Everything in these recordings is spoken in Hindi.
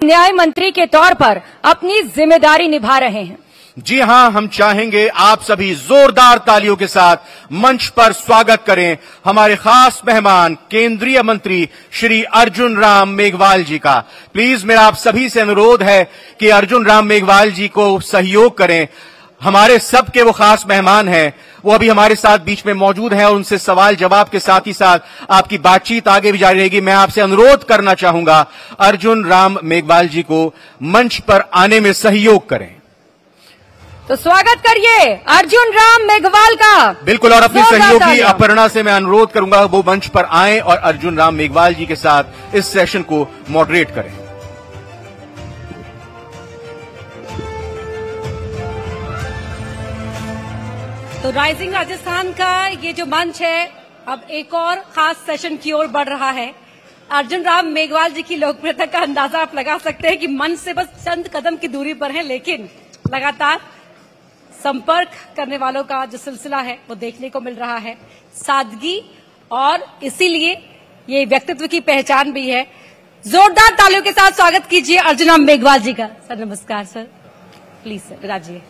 न्याय मंत्री के तौर पर अपनी जिम्मेदारी निभा रहे हैं। जी हां, हम चाहेंगे आप सभी जोरदार तालियों के साथ मंच पर स्वागत करें हमारे खास मेहमान केंद्रीय मंत्री श्री अर्जुन राम मेघवाल जी का। प्लीज मेरा आप सभी से अनुरोध है कि अर्जुन राम मेघवाल जी को सहयोग करें। हमारे सबके वो खास मेहमान हैं, वो अभी हमारे साथ बीच में मौजूद हैं और उनसे सवाल जवाब के साथ ही साथ आपकी बातचीत आगे भी जारी रहेगी। मैं आपसे अनुरोध करना चाहूंगा अर्जुन राम मेघवाल जी को मंच पर आने में सहयोग करें। तो स्वागत करिए अर्जुन राम मेघवाल का। बिल्कुल, और अपनी सहयोगी अपर्णा से मैं अनुरोध करूंगा वो मंच पर आएं और अर्जुन राम मेघवाल जी के साथ इस सेशन को मॉडरेट करें। तो राइजिंग राजस्थान का ये जो मंच है अब एक और खास सेशन की ओर बढ़ रहा है। अर्जुन राम मेघवाल जी की लोकप्रियता का अंदाजा आप लगा सकते हैं कि मंच से बस चंद कदम की दूरी पर हैं, लेकिन लगातार संपर्क करने वालों का जो सिलसिला है वो देखने को मिल रहा है। सादगी और इसीलिए ये व्यक्तित्व की पहचान भी है। जोरदार तालियों के साथ स्वागत कीजिए अर्जुन राम मेघवाल जी का। सर नमस्कार। सर प्लीज सर विराजिए।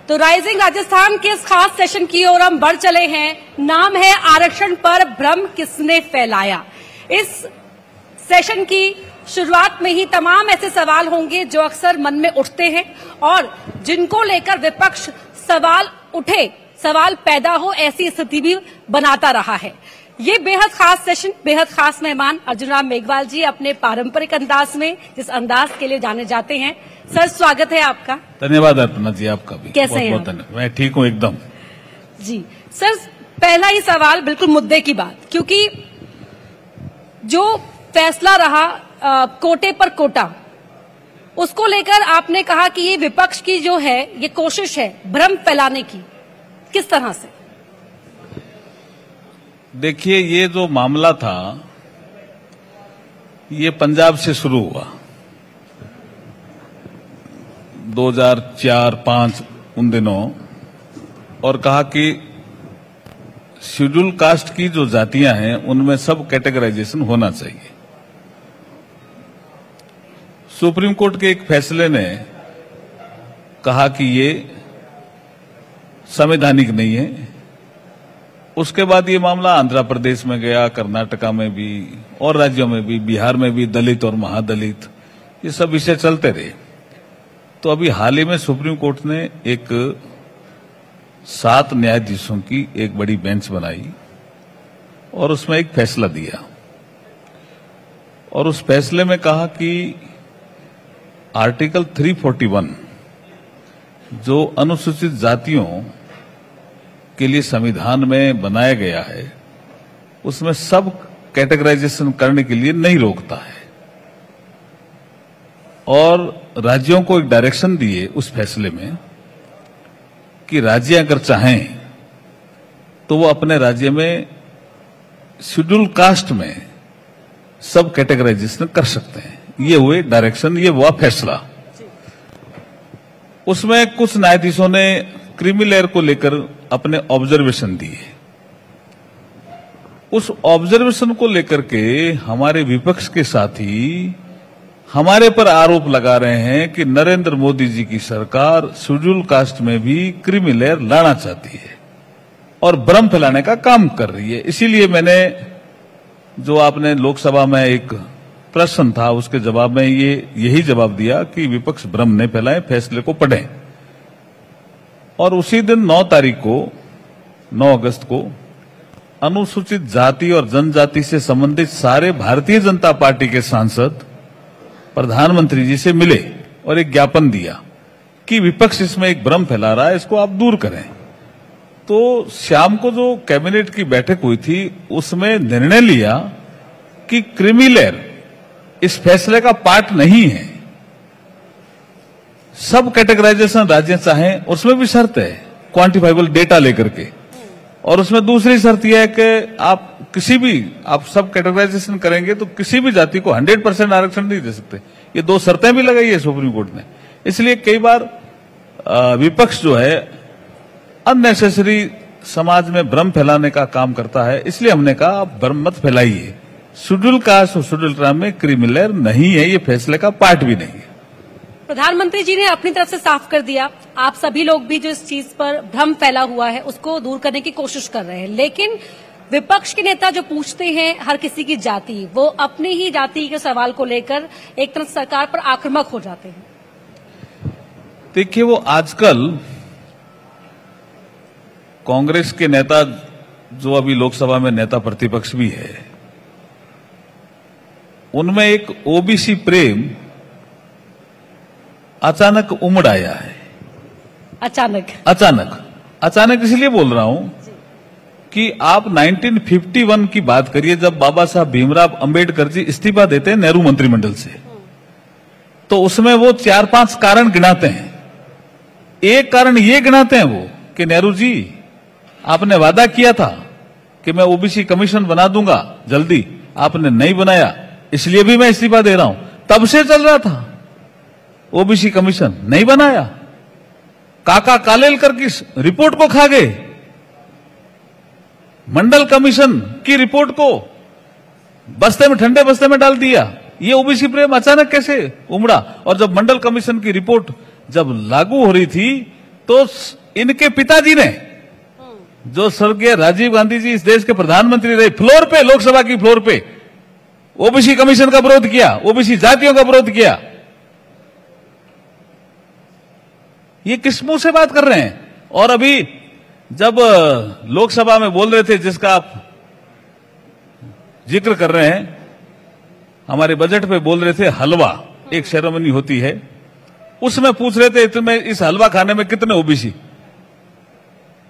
तो राइजिंग राजस्थान के इस खास सेशन की ओर हम बढ़ चले हैं। नाम है आरक्षण पर भ्रम किसने फैलाया। इस सेशन की शुरुआत में ही तमाम ऐसे सवाल होंगे जो अक्सर मन में उठते हैं और जिनको लेकर विपक्ष सवाल पैदा हो ऐसी स्थिति भी बनाता रहा है। ये बेहद खास सेशन, बेहद खास मेहमान अर्जुन राम मेघवाल जी अपने पारंपरिक अंदाज में जिस अंदाज के लिए जाने जाते हैं। सर स्वागत है आपका। धन्यवाद अर्पणा जी, आपका भी कैसे हैं? बहुत धन्यवाद। मैं ठीक हूँ एकदम। जी सर, पहला ही सवाल बिल्कुल मुद्दे की बात, क्योंकि जो फैसला रहा कोटे पर कोटा, उसको लेकर आपने कहा कि ये विपक्ष की जो है ये कोशिश है भ्रम फैलाने की, किस तरह से? देखिए, ये जो मामला था ये पंजाब से शुरू हुआ 2004-05 उन दिनों, और कहा कि शेड्यूल कास्ट की जो जातियां हैं उनमें सब कैटेगराइजेशन होना चाहिए। सुप्रीम कोर्ट के एक फैसले ने कहा कि ये संवैधानिक नहीं है। उसके बाद ये मामला आंध्र प्रदेश में गया, कर्नाटका में भी और राज्यों में भी, बिहार में भी दलित और महादलित, ये सब विषय चलते रहे। तो अभी हाल ही में सुप्रीम कोर्ट ने एक 7 न्यायाधीशों की एक बड़ी बेंच बनाई और उसमें एक फैसला दिया, और उस फैसले में कहा कि आर्टिकल 341 जो अनुसूचित जातियों के लिए संविधान में बनाया गया है उसमें सब कैटेगराइजेशन करने के लिए नहीं रोकता है, और राज्यों को एक डायरेक्शन दिए उस फैसले में कि राज्य अगर चाहें तो वो अपने राज्य में शेड्यूल कास्ट में सब कैटेगराइजेशन कर सकते हैं। ये हुए डायरेक्शन, ये हुआ फैसला। उसमें कुछ न्यायाधीशों ने क्रीमी लेयर को लेकर अपने ऑब्जर्वेशन दिए। उस ऑब्जर्वेशन को लेकर के हमारे विपक्ष के साथी हमारे पर आरोप लगा रहे हैं कि नरेंद्र मोदी जी की सरकार शेड्यूल कास्ट में भी क्रीमी लेयर लाना चाहती है और भ्रम फैलाने का काम कर रही है। इसीलिए मैंने, जो आपने लोकसभा में एक प्रश्न था उसके जवाब में यही जवाब दिया कि विपक्ष भ्रम नहीं फैलाए, फैसले को पढ़ें। और उसी दिन 9 अगस्त को अनुसूचित जाति और जनजाति से संबंधित सारे भारतीय जनता पार्टी के सांसद प्रधानमंत्री जी से मिले और एक ज्ञापन दिया कि विपक्ष इसमें एक भ्रम फैला रहा है, इसको आप दूर करें। तो शाम को जो कैबिनेट की बैठक हुई थी उसमें निर्णय लिया कि क्रीमी लेयर इस फैसले का पार्ट नहीं है। सब कैटेगराइजेशन राज्य चाहें, उसमें भी शर्त है क्वांटिफाइबल डेटा लेकर के, और उसमें दूसरी शर्त यह है कि आप सब कैटेगराइजेशन करेंगे तो किसी भी जाति को 100% आरक्षण नहीं दे सकते। ये 2 शर्तें भी लगाई है सुप्रीम कोर्ट ने। इसलिए कई बार विपक्ष जो है अननेसेसरी समाज में भ्रम फैलाने का काम करता है, इसलिए हमने कहा आप भ्रम मत फैलाइए। शेड्यूल कास्ट और शेड्यूल ट्राइब में क्रीमिलेयर नहीं है, ये फैसले का पार्ट भी नहीं है। प्रधानमंत्री जी ने अपनी तरफ से साफ कर दिया, आप सभी लोग भी जो इस चीज पर भ्रम फैला हुआ है उसको दूर करने की कोशिश कर रहे हैं, लेकिन विपक्ष के नेता जो पूछते हैं हर किसी की जाति, वो अपनी ही जाति के सवाल को लेकर एक तरफ सरकार पर आक्रामक हो जाते हैं। देखिए, वो आजकल कांग्रेस के नेता जो अभी लोकसभा में नेता प्रतिपक्ष भी है, उनमें एक ओबीसी प्रेम अचानक उमड़ आया है। अचानक इसलिए बोल रहा हूं कि आप 1951 की बात करिए, जब बाबा साहब भीमराव अंबेडकर जी इस्तीफा देते हैं नेहरू मंत्रिमंडल से, तो उसमें वो 4-5 कारण गिनाते हैं। एक कारण ये गिनाते हैं वो कि नेहरू जी, आपने वादा किया था कि मैं ओबीसी कमीशन बना दूंगा जल्दी, आपने नहीं बनाया, इसलिए भी मैं इस्तीफा दे रहा हूं। तब से चल रहा था ओबीसी कमीशन, नहीं बनाया। काका कालेलकर की रिपोर्ट को खा गए, मंडल कमीशन की रिपोर्ट को बस्ते में, ठंडे बस्ते में डाल दिया। ये ओबीसी प्रेम अचानक कैसे उमड़ा? और जब मंडल कमीशन की रिपोर्ट जब लागू हो रही थी, तो इनके पिताजी ने, जो स्वर्गीय राजीव गांधी जी इस देश के प्रधानमंत्री रहे, फ्लोर पे, लोकसभा की फ्लोर पे ओबीसी कमीशन का विरोध किया, ओबीसी जातियों का विरोध किया। ये किस मुंह से बात कर रहे हैं? और अभी जब लोकसभा में बोल रहे थे, जिसका आप जिक्र कर रहे हैं, हमारे बजट पे बोल रहे थे, हलवा एक सेरेमनी होती है, उसमें पूछ रहे थे तुम्हें इस हलवा खाने में कितने ओबीसी।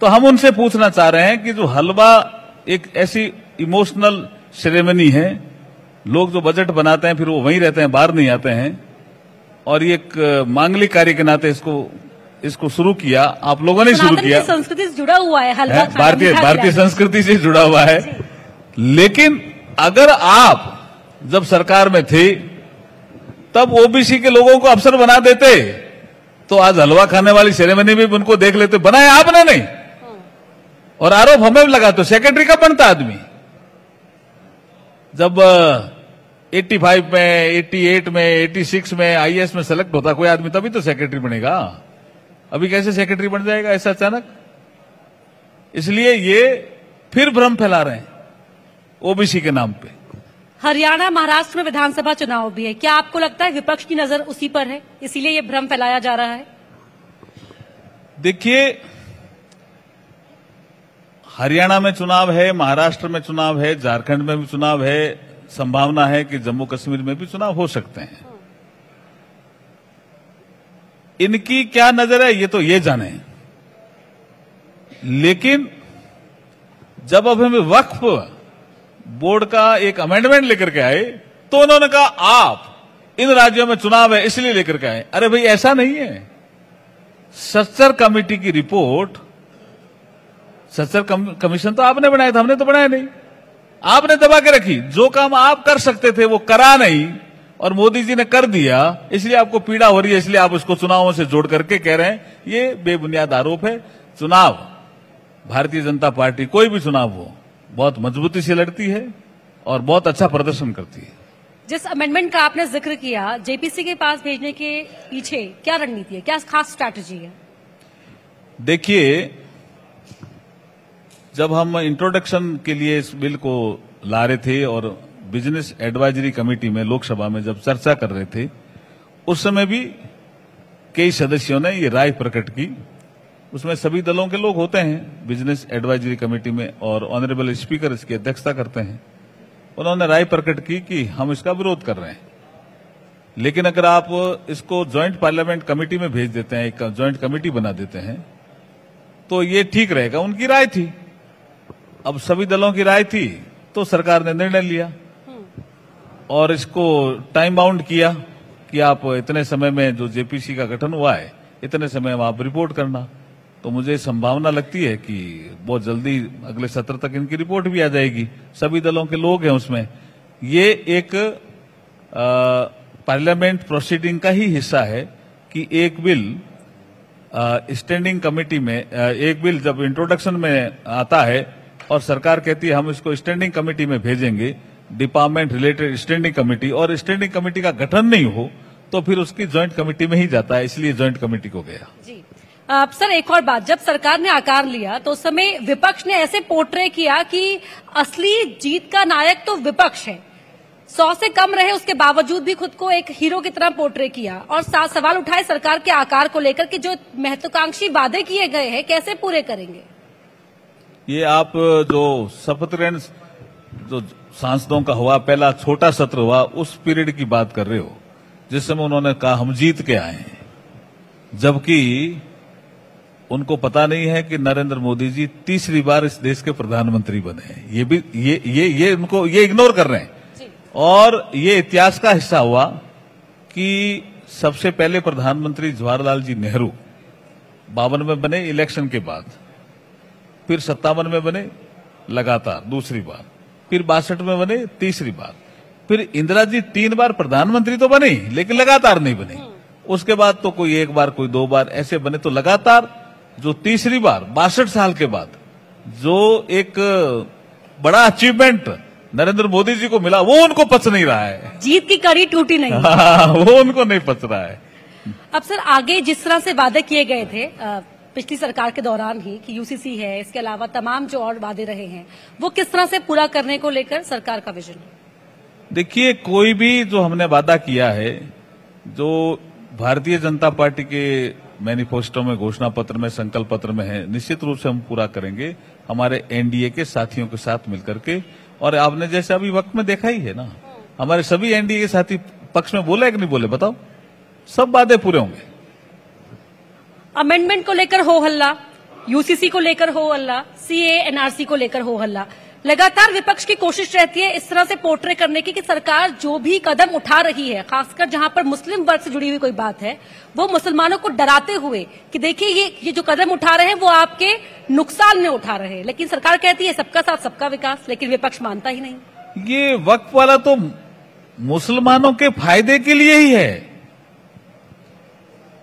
तो हम उनसे पूछना चाह रहे हैं कि जो हलवा एक ऐसी इमोशनल सेरेमनी है, लोग जो बजट बनाते हैं फिर वो वहीं रहते हैं, बाहर नहीं आते हैं, और ये एक मांगलिक कार्य के नाते इसको शुरू किया, आप लोगों ने शुरू किया। संस्कृति से जुड़ा हुआ है हलवा, भारतीय संस्कृति से जुड़ा हुआ है। लेकिन अगर आप जब सरकार में थे तब ओबीसी के लोगों को अफसर बना देते, तो आज हलवा खाने वाली सेरेमनी में भी उनको देख लेते। बनाया आपने नहीं, और आरोप हमें लगा, तो सेक्रेटरी कब बनता आदमी? जब 85 में, 88 में, 86 में आईएएस में सेलेक्ट होता कोई आदमी, तभी तो सेक्रेटरी बनेगा। अभी कैसे सेक्रेटरी बन जाएगा ऐसा अचानक? इसलिए ये फिर भ्रम फैला रहे हैं ओबीसी के नाम पे। हरियाणा, महाराष्ट्र में विधानसभा चुनाव भी है, क्या आपको लगता है विपक्ष की नजर उसी पर है, इसीलिए ये भ्रम फैलाया जा रहा है? देखिए, हरियाणा में चुनाव है, महाराष्ट्र में चुनाव है, झारखंड में भी चुनाव है, संभावना है कि जम्मू कश्मीर में भी चुनाव हो सकते हैं। इनकी क्या नजर है ये तो ये जाने, लेकिन जब अब हमें वक्फ बोर्ड का एक अमेंडमेंट लेकर के आए, तो उन्होंने कहा आप इन राज्यों में चुनाव है इसलिए लेकर के आए। अरे भाई, ऐसा नहीं है। सच्चर कमेटी की रिपोर्ट, सच्चर कमीशन तो आपने बनाया था, हमने तो बनाया नहीं। आपने दबा के रखी, जो काम आप कर सकते थे वो करा नहीं, और मोदी जी ने कर दिया, इसलिए आपको पीड़ा हो रही है, इसलिए आप उसको चुनावों से जोड़ करके कह रहे हैं। ये बेबुनियाद आरोप है। चुनाव भारतीय जनता पार्टी कोई भी चुनाव हो बहुत मजबूती से लड़ती है और बहुत अच्छा प्रदर्शन करती है। जिस अमेंडमेंट का आपने जिक्र किया, जेपीसी के पास भेजने के पीछे क्या रणनीति है, क्या खास स्ट्रैटेजी है? देखिए, जब हम इंट्रोडक्शन के लिए इस बिल को ला रहे थे और बिजनेस एडवाइजरी कमेटी में लोकसभा में जब चर्चा कर रहे थे, उस समय भी कई सदस्यों ने ये राय प्रकट की। उसमें सभी दलों के लोग होते हैं बिजनेस एडवाइजरी कमेटी में, और ऑनरेबल स्पीकर इसकी अध्यक्षता करते हैं। उन्होंने राय प्रकट की कि हम इसका विरोध कर रहे हैं, लेकिन अगर आप इसको ज्वाइंट पार्लियामेंट कमेटी में भेज देते हैं, एक ज्वाइंट कमेटी बना देते हैं, तो ये ठीक रहेगा। उनकी राय थी, अब सभी दलों की राय थी, तो सरकार ने निर्णय लिया और इसको टाइम बाउंड किया कि आप इतने समय में, जो जेपीसी का गठन हुआ है, इतने समय में आप रिपोर्ट करना। तो मुझे संभावना लगती है कि बहुत जल्दी अगले सत्र तक इनकी रिपोर्ट भी आ जाएगी। सभी दलों के लोग हैं उसमें। ये एक पार्लियामेंट प्रोसीडिंग का ही हिस्सा है कि एक बिल स्टैंडिंग कमेटी में एक बिल जब इंट्रोडक्शन में आता है और सरकार कहती है हम इसको स्टैंडिंग कमेटी में भेजेंगे, डिपार्टमेंट रिलेटेड स्टैंडिंग कमेटी, और स्टैंडिंग कमेटी का गठन नहीं हो तो फिर उसकी ज्वाइंट कमेटी में ही जाता है, इसलिए ज्वाइंट कमेटी को गया। जी सर, एक और बात, जब सरकार ने आकार लिया तो उस समय विपक्ष ने ऐसे पोर्ट्रे किया कि असली जीत का नायक तो विपक्ष है, 100 से कम रहे उसके बावजूद भी खुद को एक हीरो की तरह पोर्ट्रे किया और सवाल उठाए सरकार के आकार को लेकर कि जो महत्वाकांक्षी वादे किए गए हैं कैसे पूरे करेंगे। ये आप जो शपथ ग्रहण जो सांसदों का हुआ, पहला छोटा सत्र हुआ, उस पीरियड की बात कर रहे हो जिस समय उन्होंने कहा हम जीत के आए हैं, जबकि उनको पता नहीं है कि नरेंद्र मोदी जी तीसरी बार इस देश के प्रधानमंत्री बने हैं। ये भी ये उनको ये इग्नोर कर रहे हैं। और ये इतिहास का हिस्सा हुआ कि सबसे पहले प्रधानमंत्री जवाहरलाल जी नेहरू 52 में बने इलेक्शन के बाद, फिर 57 में बने लगातार दूसरी बार, फिर 62 में बने तीसरी बार, फिर इंदिरा जी 3 बार प्रधानमंत्री तो बने लेकिन लगातार नहीं बने। उसके बाद तो कोई 1 बार कोई 2 बार ऐसे बने, तो लगातार जो तीसरी बार 62 साल के बाद जो एक बड़ा अचीवमेंट नरेंद्र मोदी जी को मिला वो उनको पच नहीं रहा है। जीत की कड़ी टूटी नहीं। वो उनको नहीं पच रहा है। अब सर आगे जिस तरह से वादे किए गए थे पिछली सरकार के दौरान ही कि यूसीसी है, इसके अलावा तमाम जो और वादे रहे हैं, वो किस तरह से पूरा करने को लेकर सरकार का विजन? देखिए, कोई भी जो हमने वादा किया है, जो भारतीय जनता पार्टी के मैनिफेस्टो में, घोषणा पत्र में, संकल्प पत्र में है, निश्चित रूप से हम पूरा करेंगे हमारे एनडीए के साथियों के साथ मिलकर के। और आपने जैसे अभी वक्त में देखा ही है ना, हमारे सभी एनडीए के साथी पक्ष में बोले कि नहीं बोले, बताओ, सब वादे पूरे होंगे। अमेंडमेंट को लेकर हो हल्ला, यूसीसी को लेकर हो हल्ला, सीए एनआरसी को लेकर हो हल्ला, लगातार विपक्ष की कोशिश रहती है इस तरह से पोर्ट्रे करने की कि सरकार जो भी कदम उठा रही है, खासकर जहां पर मुस्लिम वर्ग से जुड़ी हुई कोई बात है, वो मुसलमानों को डराते हुए कि देखिए ये जो कदम उठा रहे हैं वो आपके नुकसान में उठा रहे हैं। लेकिन सरकार कहती है सबका साथ सबका विकास, लेकिन विपक्ष मानता ही नहीं। ये वक्फ वाला तो मुसलमानों के फायदे के लिए ही है,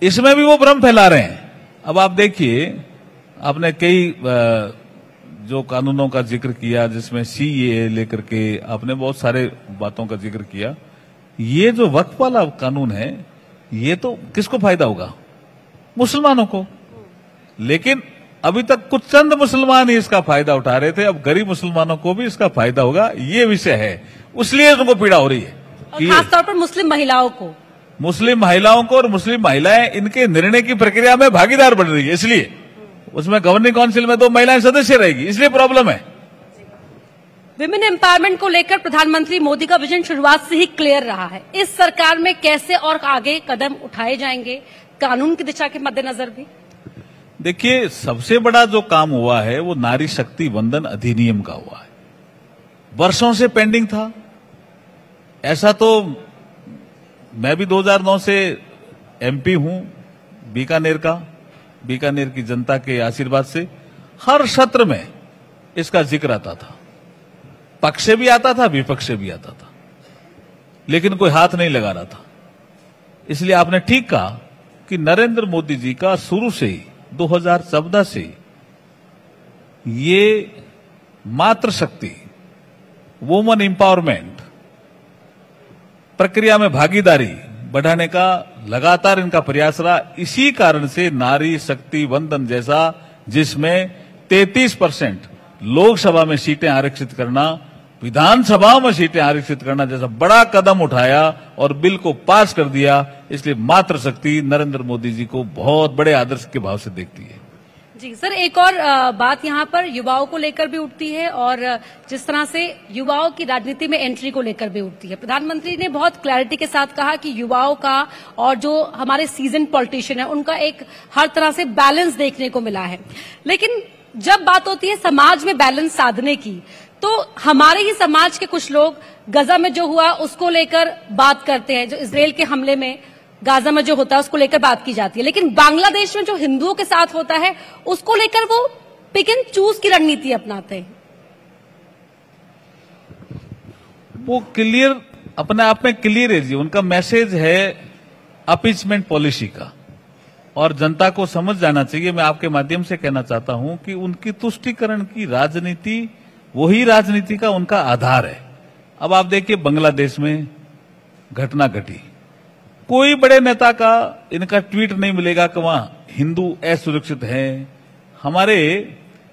इसमें भी वो भ्रम फैला रहे हैं। अब आप देखिए, आपने कई जो कानूनों का जिक्र किया, जिसमें सीएए लेकर के आपने बहुत सारे बातों का जिक्र किया। ये जो वक्फ वाला कानून है, ये तो किसको फायदा होगा? मुसलमानों को। लेकिन अभी तक कुछ चंद मुसलमान ही इसका फायदा उठा रहे थे, अब गरीब मुसलमानों को भी इसका फायदा होगा, ये विषय है, इसलिए उनको पीड़ा हो रही है। और खासतौर पर मुस्लिम महिलाओं को, और मुस्लिम महिलाएं इनके निर्णय की प्रक्रिया में भागीदार बन रही है, इसलिए उसमें गवर्निंग काउंसिल में 2 महिलाएं सदस्य रहेगी, इसलिए प्रॉब्लम है। विमेन एम्पावरमेंट को लेकर प्रधानमंत्री मोदी का विजन शुरुआत से ही क्लियर रहा है। इस सरकार में कैसे और आगे कदम उठाए जाएंगे, कानून की दिशा के मद्देनजर भी? देखिए, सबसे बड़ा जो काम हुआ है वो नारी शक्ति वंदन अधिनियम का हुआ है, वर्षों से पेंडिंग था। ऐसा तो मैं भी 2009 से एमपी हूं बीकानेर की जनता के आशीर्वाद से हर सत्र में इसका जिक्र आता था, पक्ष से भी आता था, विपक्ष से भी आता था, लेकिन कोई हाथ नहीं लगा रहा था। इसलिए आपने ठीक कहा कि नरेंद्र मोदी जी का शुरू से ही 2014 से ये मातृशक्ति, वुमन एम्पावरमेंट प्रक्रिया में भागीदारी बढ़ाने का लगातार इनका प्रयास रहा। इसी कारण से नारी शक्ति वंदन जैसा, जिसमें 33% लोकसभा में सीटें आरक्षित करना, विधानसभा में सीटें आरक्षित करना जैसा बड़ा कदम उठाया और बिल को पास कर दिया। इसलिए मातृशक्ति नरेंद्र मोदी जी को बहुत बड़े आदर्श के भाव से देखती है। जी सर, एक और बात यहाँ पर युवाओं को लेकर भी उठती है और जिस तरह से युवाओं की राजनीति में एंट्री को लेकर भी उठती है। प्रधानमंत्री ने बहुत क्लैरिटी के साथ कहा कि युवाओं का और जो हमारे सीजन पॉलिटिशियन है उनका एक हर तरह से बैलेंस देखने को मिला है। लेकिन जब बात होती है समाज में बैलेंस साधने की, तो हमारे ही समाज के कुछ लोग गजा में जो हुआ उसको लेकर बात करते हैं, जो इजराइल के हमले में गाजा में जो होता है उसको लेकर बात की जाती है, लेकिन बांग्लादेश में जो हिंदुओं के साथ होता है उसको लेकर वो पिक एंड चूज की रणनीति अपनाते हैं। वो क्लियर, अपने आप में क्लियर है जी, उनका मैसेज है अपीचमेंट पॉलिसी का, और जनता को समझ जाना चाहिए। मैं आपके माध्यम से कहना चाहता हूं कि उनकी तुष्टीकरण की राजनीति वही राजनीति का उनका आधार है। अब आप देखिए बांग्लादेश में घटना घटी, कोई बड़े नेता का इनका ट्वीट नहीं मिलेगा कि वहां हिंदू असुरक्षित हैं। हमारे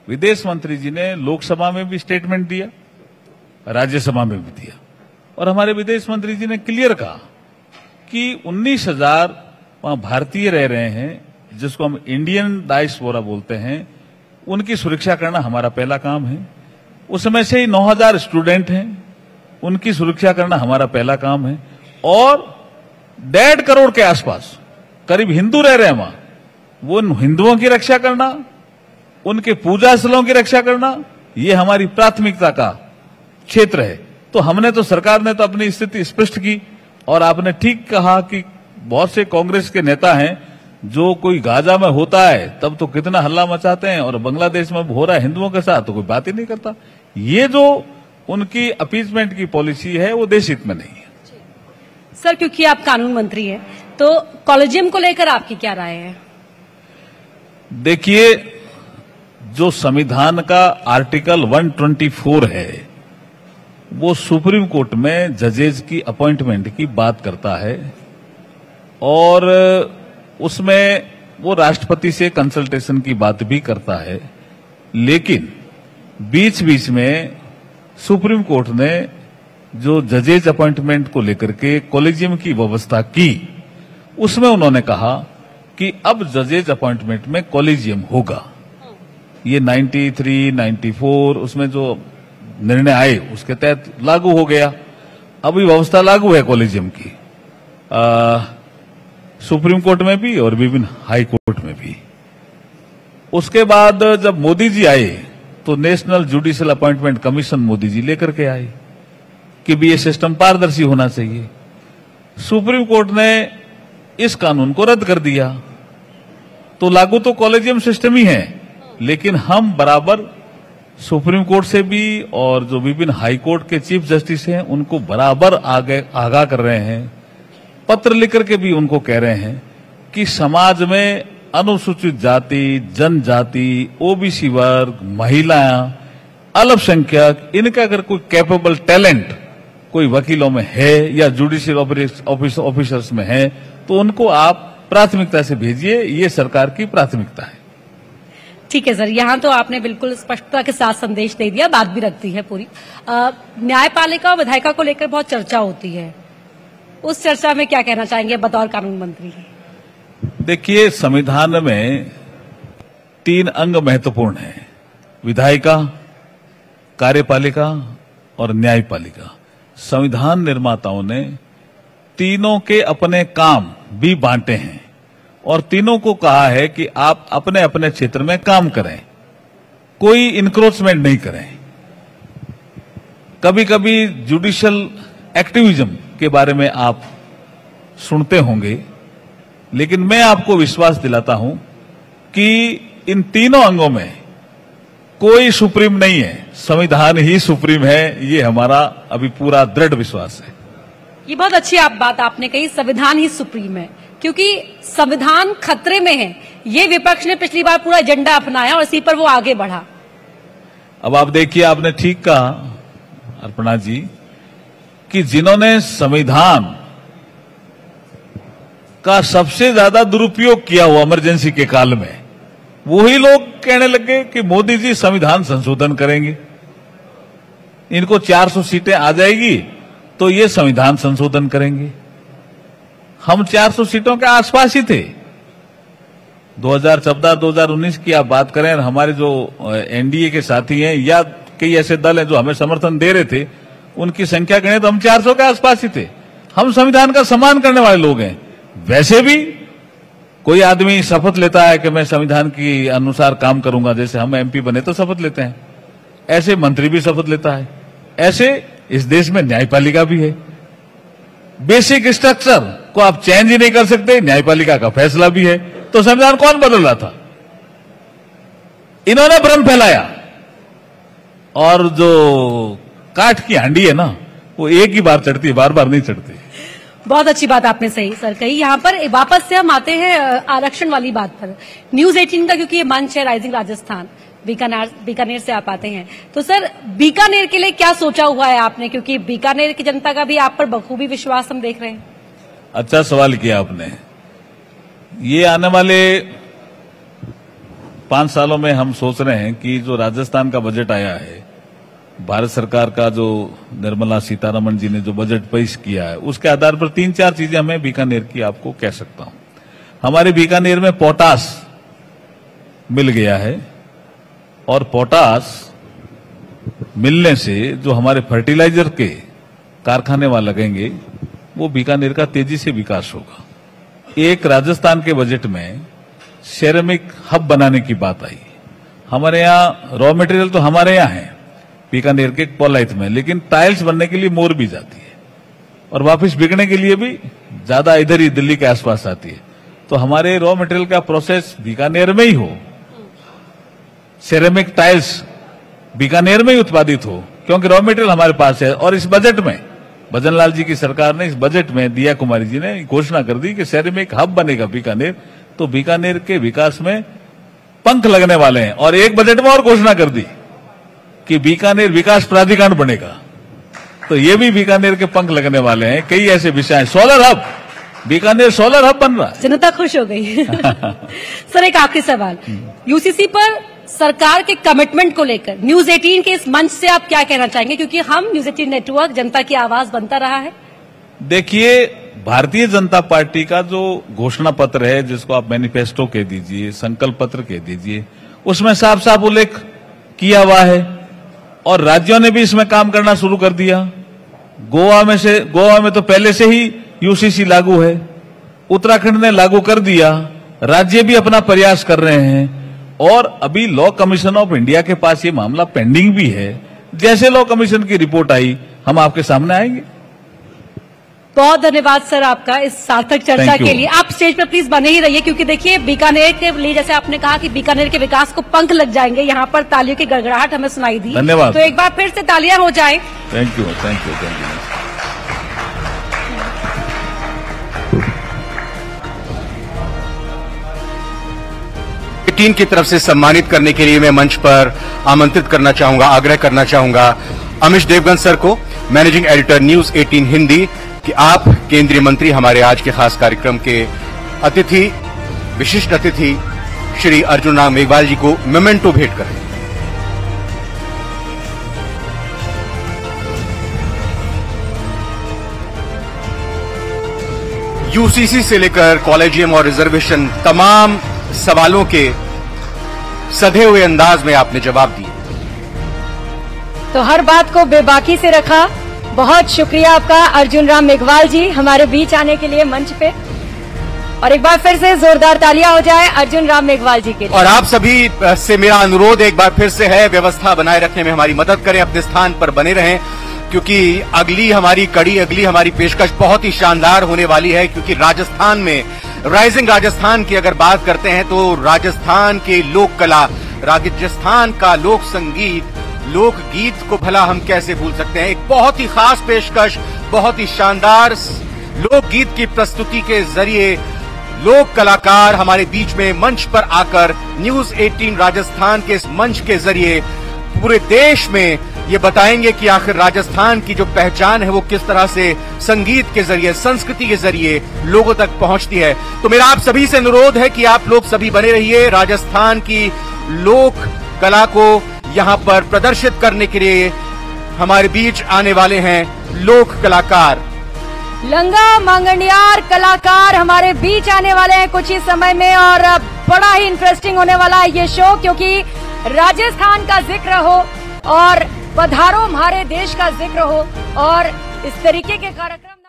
विदेश मंत्री जी ने लोकसभा में भी स्टेटमेंट दिया, राज्यसभा में भी दिया, और हमारे विदेश मंत्री जी ने क्लियर कहा कि 19,000 वहां भारतीय रह रहे हैं, जिसको हम इंडियन डायस्पोरा बोलते हैं, उनकी सुरक्षा करना हमारा पहला काम है। उसमें से ही 9,000 स्टूडेंट हैं, उनकी सुरक्षा करना हमारा पहला काम है। और 1.5 करोड़ के आसपास करीब हिंदू रह रहे हैं वहां, वो हिंदुओं की रक्षा करना, उनके पूजा स्थलों की रक्षा करना, ये हमारी प्राथमिकता का क्षेत्र है। तो हमने तो, सरकार ने तो अपनी स्थिति स्पष्ट की। और आपने ठीक कहा कि बहुत से कांग्रेस के नेता हैं जो कोई गाजा में होता है तब तो कितना हल्ला मचाते हैं, और बांग्लादेश में हो रहा है हिंदुओं के साथ तो कोई बात ही नहीं करता। ये जो उनकी अपीजमेंट की पॉलिसी है वो देश हित में नहीं है। सर, क्योंकि आप कानून मंत्री हैं, तो कॉलेजियम को लेकर आपकी क्या राय है? देखिए, जो संविधान का आर्टिकल 124 है वो सुप्रीम कोर्ट में जजेज की अपॉइंटमेंट की बात करता है, और उसमें वो राष्ट्रपति से कंसल्टेशन की बात भी करता है। लेकिन बीच बीच में सुप्रीम कोर्ट ने जो जजेज अपॉइंटमेंट को लेकर के कॉलेजियम की व्यवस्था की, उसमें उन्होंने कहा कि अब जजेज अपॉइंटमेंट में कॉलेजियम होगा। ये 93, 94 उसमें जो निर्णय आए उसके तहत लागू हो गया। अभी व्यवस्था लागू है कॉलेजियम की, सुप्रीम कोर्ट में भी और विभिन्न हाई कोर्ट में भी। उसके बाद जब मोदी जी आए तो national judicial appointment commission Modi ji लेकर के आए कि भी ये सिस्टम पारदर्शी होना चाहिए। सुप्रीम कोर्ट ने इस कानून को रद्द कर दिया, तो लागू तो कॉलेजियम सिस्टम ही है, लेकिन हम बराबर सुप्रीम कोर्ट से भी और जो विभिन्न हाई कोर्ट के चीफ जस्टिस हैं उनको बराबर आगाह कर रहे हैं, पत्र लिख करके भी उनको कह रहे हैं कि समाज में अनुसूचित जाति, जनजाति, ओबीसी वर्ग, महिलाएं, अल्पसंख्यक, इनका अगर कोई कैपेबल टैलेंट कोई वकीलों में है या जुडिशियल ऑफिसर्स में है तो उनको आप प्राथमिकता से भेजिए, ये सरकार की प्राथमिकता है। ठीक है सर, यहाँ तो आपने बिल्कुल स्पष्टता के साथ संदेश दे दिया, बात भी रखती है पूरी। न्यायपालिका और विधायिका को लेकर बहुत चर्चा होती है, उस चर्चा में क्या कहना चाहेंगे बतौर कानून मंत्री? देखिए, संविधान में 3 अंग महत्वपूर्ण हैं, विधायिका, कार्यपालिका और न्यायपालिका। संविधान निर्माताओं ने तीनों के अपने काम भी बांटे हैं और तीनों को कहा है कि आप अपने अपने क्षेत्र में काम करें, कोई इंक्रोचमेंट नहीं करें। कभी कभी जुडिशियल एक्टिविज्म के बारे में आप सुनते होंगे, लेकिन मैं आपको विश्वास दिलाता हूं कि इन तीनों अंगों में कोई सुप्रीम नहीं है, संविधान ही सुप्रीम है। ये हमारा अभी पूरा दृढ़ विश्वास है। ये बहुत अच्छी बात आपने कही, संविधान ही सुप्रीम है, क्योंकि संविधान खतरे में है। ये विपक्ष ने पिछली बार पूरा एजेंडा अपनाया और इसी पर वो आगे बढ़ा। अब आप देखिए, आपने ठीक कहा अर्पणा जी कि जिन्होंने संविधान का सबसे ज्यादा दुरुपयोग किया हुआ इमरजेंसी के काल में, वही लोग कहने लगे कि मोदी जी संविधान संशोधन करेंगे, इनको 400 सीटें आ जाएगी तो ये संविधान संशोधन करेंगे। हम 400 सीटों के आसपास ही थे। 2014-2019 की आप बात करें, हमारे जो एनडीए के साथी हैं या कई ऐसे दल हैं जो हमें समर्थन दे रहे थे, उनकी संख्या गणे तो हम 400 के आसपास ही थे। हम संविधान का सम्मान करने वाले लोग हैं। वैसे भी कोई आदमी शपथ लेता है कि मैं संविधान के अनुसार काम करूंगा, जैसे हम एमपी बने तो शपथ लेते हैं, ऐसे मंत्री भी शपथ लेता है। ऐसे इस देश में न्यायपालिका भी है। बेसिक स्ट्रक्चर को आप चेंज ही नहीं कर सकते, न्यायपालिका का फैसला भी है। तो संविधान कौन बदल रहा था? इन्होंने भ्रम फैलाया, और जो काठ की हांडी है ना, वो एक ही बार चढ़ती है, बार बार नहीं चढ़ती। बहुत अच्छी बात आपने सही सर कही। यहाँ पर वापस से हम आते हैं आरक्षण वाली बात पर, न्यूज 18 का, क्योंकि ये मंच है राइजिंग राजस्थान, बीकानेर से आप आते हैं, तो सर बीकानेर के लिए क्या सोचा हुआ है आपने, क्योंकि बीकानेर की जनता का भी आप पर बखूबी विश्वास हम देख रहे हैं। अच्छा सवाल किया आपने। ये आने वाले 5 सालों में हम सोच रहे हैं कि जो राजस्थान का बजट आया है, भारत सरकार का जो निर्मला सीतारमण जी ने जो बजट पेश किया है, उसके आधार पर 3-4 चीजें हमें बीकानेर की आपको कह सकता हूं। हमारे बीकानेर में पोटास मिल गया है, और पोटास मिलने से जो हमारे फर्टिलाइजर के कारखाने वहां लगेंगे, वो बीकानेर का तेजी से विकास होगा। एक राजस्थान के बजट में सेरेमिक हब बनाने की बात आई। हमारे यहाँ रॉ मटेरियल तो हमारे यहाँ है बीकानेर के पोलाइथ में, लेकिन टाइल्स बनने के लिए मोर भी जाती है और वापस बिकने के लिए भी ज्यादा इधर ही दिल्ली के आसपास आती है। तो हमारे रॉ मटेरियल का प्रोसेस बीकानेर में ही हो, सेरेमिक टाइल्स बीकानेर में ही उत्पादित हो, क्योंकि रॉ मटेरियल हमारे पास है। और इस बजट में भजन लाल जी की सरकार ने, इस बजट में दिया कुमारी जी ने घोषणा कर दी कि सेरेमिक हब बनेगा बीकानेर, तो बीकानेर के विकास में पंख लगने वाले हैं। और एक बजट में और घोषणा कर दी कि बीकानेर विकास प्राधिकरण बनेगा, तो ये भी बीकानेर के पंख लगने वाले हैं। कई ऐसे विषय हैं। Solar hub, Bikaner solar hub बन रहा है, जनता खुश हो गई। सर एक आखिरी सवाल, यूसीसी पर सरकार के कमिटमेंट को लेकर न्यूज 18 के इस मंच से आप क्या कहना चाहेंगे, क्योंकि हम न्यूज 18 नेटवर्क जनता की आवाज बनता रहा है। देखिए, भारतीय जनता पार्टी का जो घोषणा पत्र है, जिसको आप मैनिफेस्टो कह दीजिए, संकल्प पत्र कह दीजिए, उसमें साफ साफ उल्लेख किया हुआ है और राज्यों ने भी इसमें काम करना शुरू कर दिया। गोवा में तो पहले से ही यूसीसी लागू है, उत्तराखंड ने लागू कर दिया, राज्य भी अपना प्रयास कर रहे हैं, और अभी लॉ कमीशन ऑफ इंडिया के पास ये मामला पेंडिंग भी है। जैसे लॉ कमीशन की रिपोर्ट आई, हम आपके सामने आएंगे। बहुत धन्यवाद सर आपका इस सार्थक चर्चा के लिए। आप स्टेज पर प्लीज बने ही रहिए, क्योंकि देखिए बीकानेर के लिए, जैसे आपने कहा कि बीकानेर के विकास को पंख लग जाएंगे, यहाँ पर तालियों की गड़गड़ाहट हमें सुनाई दी। धन्यवाद। तो एक बार फिर से तालियां हो जाएं। Thank you, thank you, thank you. Team की तरफ से सम्मानित करने के लिए मैं मंच पर आमंत्रित करना चाहूंगा, आग्रह करना चाहूंगा अमिश देवगन सर को, मैनेजिंग एडिटर न्यूज 18 हिंदी, कि आप केंद्रीय मंत्री हमारे आज के खास कार्यक्रम के अतिथि, विशिष्ट अतिथि श्री अर्जुन राम मेघवाल जी को मेमेंटो भेंट करें। यूसीसी से लेकर कॉलेजियम और रिजर्वेशन, तमाम सवालों के सधे हुए अंदाज में आपने जवाब दिए, तो हर बात को बेबाकी से रखा। बहुत शुक्रिया आपका अर्जुन राम मेघवाल जी, हमारे बीच आने के लिए मंच पे। और एक बार फिर से जोरदार तालियां हो जाए अर्जुन राम मेघवाल जी के लिए। और आप सभी से मेरा अनुरोध एक बार फिर से है, व्यवस्था बनाए रखने में हमारी मदद करें, अपने स्थान पर बने रहें, क्योंकि अगली हमारी पेशकश बहुत ही शानदार होने वाली है। क्योंकि राजस्थान में, राइजिंग राजस्थान की अगर बात करते हैं, तो राजस्थान के लोक कला, राजस्थान का लोक संगीत, लोकगीत को भला हम कैसे भूल सकते हैं। एक बहुत ही खास पेशकश, बहुत ही शानदार लोकगीत की प्रस्तुति के जरिए लोक कलाकार हमारे बीच में मंच पर आकर न्यूज 18 राजस्थान के इस मंच के जरिए पूरे देश में ये बताएंगे कि आखिर राजस्थान की जो पहचान है वो किस तरह से संगीत के जरिए, संस्कृति के जरिए लोगों तक पहुंचती है। तो मेरा आप सभी से अनुरोध है कि आप लोग सभी बने रहिए। राजस्थान की लोक कला को यहाँ पर प्रदर्शित करने के लिए हमारे बीच आने वाले हैं लोक कलाकार, लंगा मांगणियार कलाकार हमारे बीच आने वाले हैं कुछ ही समय में। और बड़ा ही इंटरेस्टिंग होने वाला है ये शो, क्योंकि राजस्थान का जिक्र हो और पधारो हमारे देश का जिक्र हो, और इस तरीके के कार्यक्रम